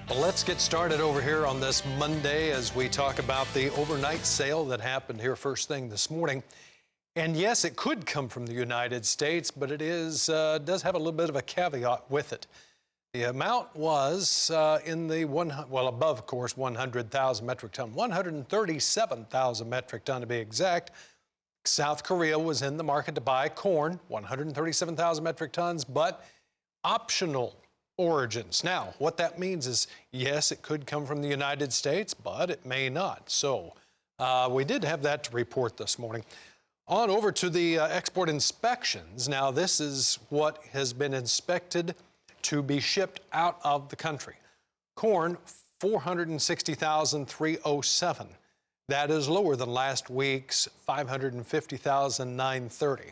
Well, let's get started over here on this Monday as we talk about the overnight sale that happened here first thing this morning. And yes, it could come from the United States, but it does have a little bit of a caveat with it. The amount was above, of course, 100,000 metric ton, 137,000 metric ton to be exact. South Korea was in the market to buy corn, 137,000 metric tons, but optional origins. Now, what that means is, yes, it could come from the United States, but it may not. So we did have that to report this morning. On over to the export inspections. Now, this is what has been inspected to be shipped out of the country. Corn, 460,307. That is lower than last week's 550,930.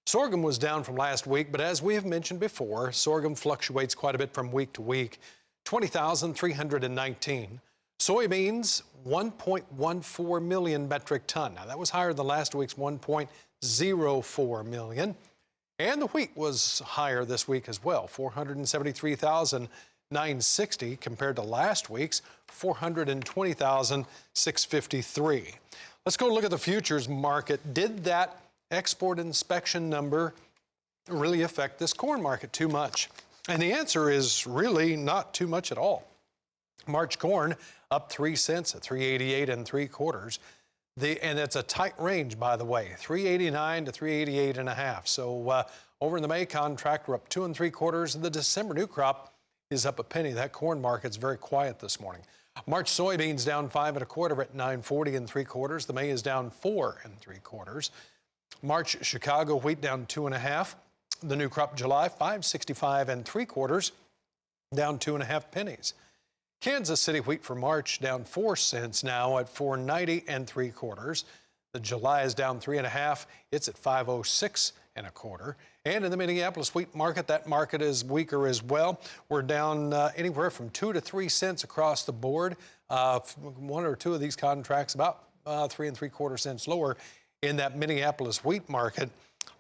Sorghum was down from last week, but as we have mentioned before, sorghum fluctuates quite a bit from week to week. 20,319. Soybeans, 1.14 million metric ton. Now that was higher than last week's 1.04 million. And the wheat was higher this week as well, 473,960 compared to last week's 420,653. Let's go look at the futures market. Did that export inspection number really affect this corn market too much? And the answer is really not too much at all. March corn up 3 cents at 388 3/4. And it's a tight range, by the way, 389 to 388 1/2. So over in the May contract, we're up 2 3/4. The December new crop is up a penny. That corn market's very quiet this morning. March soybeans down 5 1/4 at 940 3/4. The May is down 4 3/4. March Chicago wheat down 2 1/2. The new crop July 565 3/4, down 2 1/2 pennies. Kansas City wheat for March down 4 cents now at 490 3/4. The July is down 3 1/2. It's at 506 1/4. And in the Minneapolis wheat market, that market is weaker as well. We're down anywhere from 2 to 3 cents across the board. One or two of these contracts about 3 3/4 cents lower in that Minneapolis wheat market.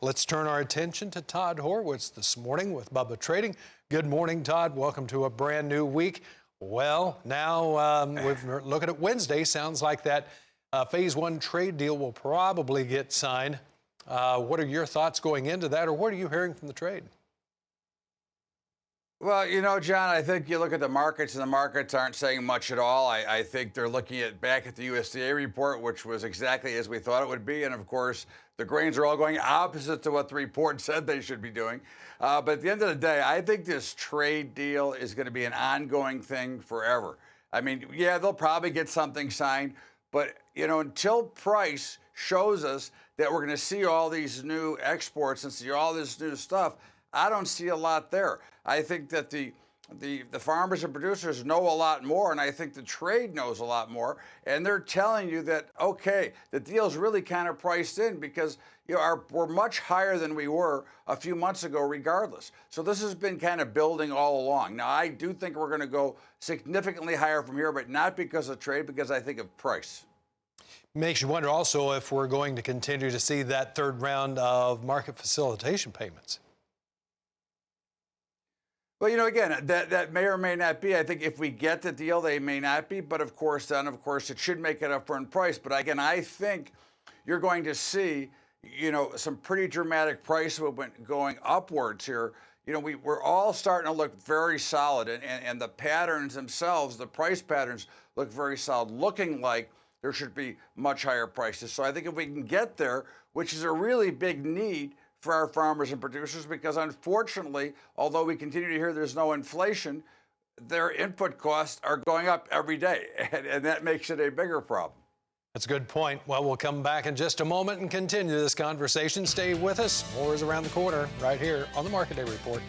Let's turn our attention to Todd Horwitz this morning with Bubba Trading. Good morning, Todd. Welcome to a brand new week. Well, now we're looking at Wednesday. Sounds like that phase 1 trade deal will probably get signed. What are your thoughts going into that, or what are you hearing from the trade? Well, you know, John, I think you look at the markets, and the markets aren't saying much at all. I think they're looking back at the USDA report, which was exactly as we thought it would be. And, of course, the grains are all going opposite to what the report said they should be doing. But at the end of the day, I think this trade deal is going to be an ongoing thing forever. I mean, yeah, they'll probably get something signed. But, you know, until price shows us that we're going to see all these new exports and see all this new stuff, I don't see a lot there. I think that the farmers and producers know a lot more, and I think the trade knows a lot more, and they're telling you that, okay, the deal's really kind of priced in because, you know, we're much higher than we were a few months ago regardless. So this has been kind of building all along. Now, I do think we're going to go significantly higher from here, but not because of trade, because I think of price. Makes you wonder also if we're going to continue to see that third round of market facilitation payments. Well, you know, again, that may or may not be. I think if we get the deal, they may not be. But, of course, then, of course, it should make it up for in price. But, again, I think you're going to see, you know, some pretty dramatic price movement going upwards here. You know, we're all starting to look very solid. And the patterns themselves, the price patterns, look very solid, looking like there should be much higher prices. So I think if we can get there, which is a really big need for our farmers and producers, because unfortunately, although we continue to hear there's no inflation, their input costs are going up every day, and that makes it a bigger problem. That's a good point. Well, we'll come back in just a moment and continue this conversation. Stay with us. More is around the corner right here on the Market Day Report.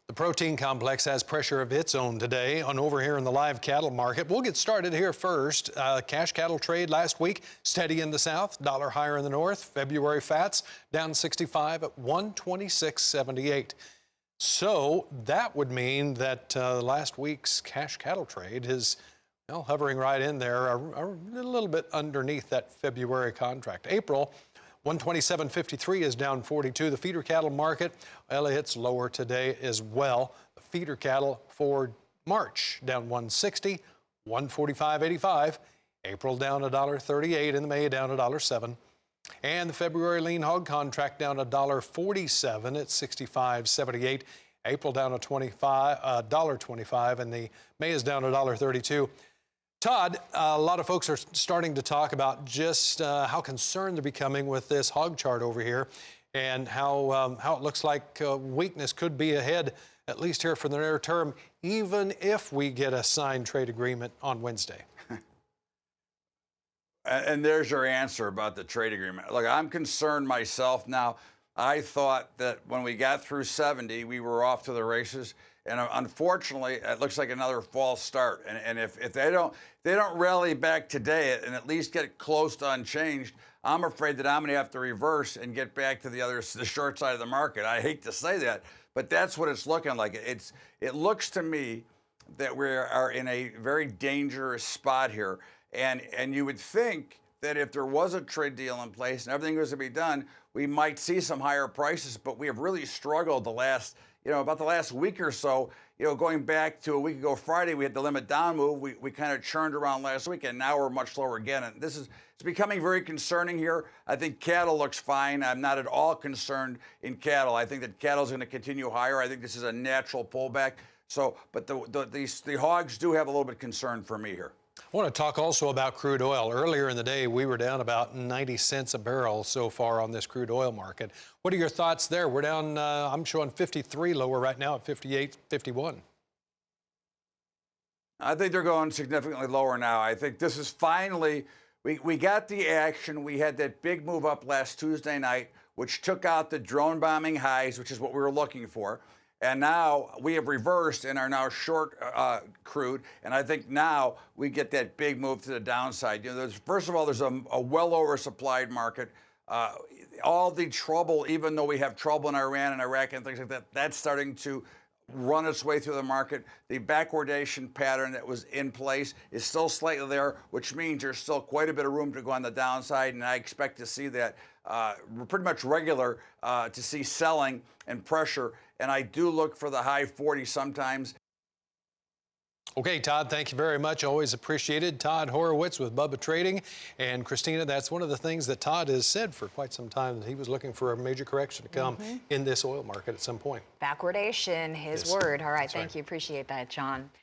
The protein complex has pressure of its own today on over here in the live cattle market. We'll get started here first. Cash cattle trade last week, steady in the south, dollar higher in the north. February fats down 65 at 126.78. So that would mean that last week's cash cattle trade is hovering right in there, a little bit underneath that February contract. April 127.53 is down 42. The feeder cattle market, well, it's lower today as well. The feeder cattle for March down 160, 145.85. April down $1.38, and the May down $1.07. And the February lean hog contract down $1.47 at 65.78. April down $1.25, and the May is down $1.32. Todd, a lot of folks are starting to talk about just how concerned they're becoming with this hog chart over here, and how it looks like weakness could be ahead, at least here for the near term, even if we get a signed trade agreement on Wednesday. And there's your answer about the trade agreement. Look, I'm concerned myself now. I thought that when we got through 70, we were off to the races. And unfortunately, it looks like another false start. And if they don't rally back today and at least get close to unchanged, I'm afraid that I'm going to have to reverse and get back to the short side of the market. I hate to say that, but that's what it's looking like. It looks to me that we are in a very dangerous spot here. And you would think that if there was a trade deal in place and everything was to be done, we might see some higher prices, but we have really struggled the last, about the last week or so. Going back to a week ago Friday, we had the limit down move. We kind of churned around last week, and now we're much lower again. And it's becoming very concerning here. I think cattle looks fine. I'm not at all concerned in cattle. I think that cattle is going to continue higher. I think this is a natural pullback. So, but the hogs do have a little bit of concern for me here. I want to talk also about crude oil. Earlier in the day, we were down about 90 cents a barrel so far on this crude oil market. What are your thoughts there? We're down, I'm showing 53 lower right now at 58.51. I think they're going significantly lower now. I think this is finally, we got the action. We had that big move up last Tuesday night, which took out the drone bombing highs, which is what we were looking for. And now we have reversed and are now short crude. And I think now we get that big move to the downside. First of all, there's a well oversupplied market. All the trouble, even though we have trouble in Iran and Iraq and things like that, that's starting to run its way through the market. The backwardation pattern that was in place is still slightly there, which means there's still quite a bit of room to go on the downside. And I expect to see that pretty much regular to see selling and pressure. And I do look for the high 40s sometimes. Okay, Todd, thank you very much. Always appreciated. Todd Horwitz with Bubba Trading. And Christina, that's one of the things that Todd has said for quite some time, that he was looking for a major correction to come in this oil market at some point. Backwardation, his word. All right, That's thank you. Appreciate that, John.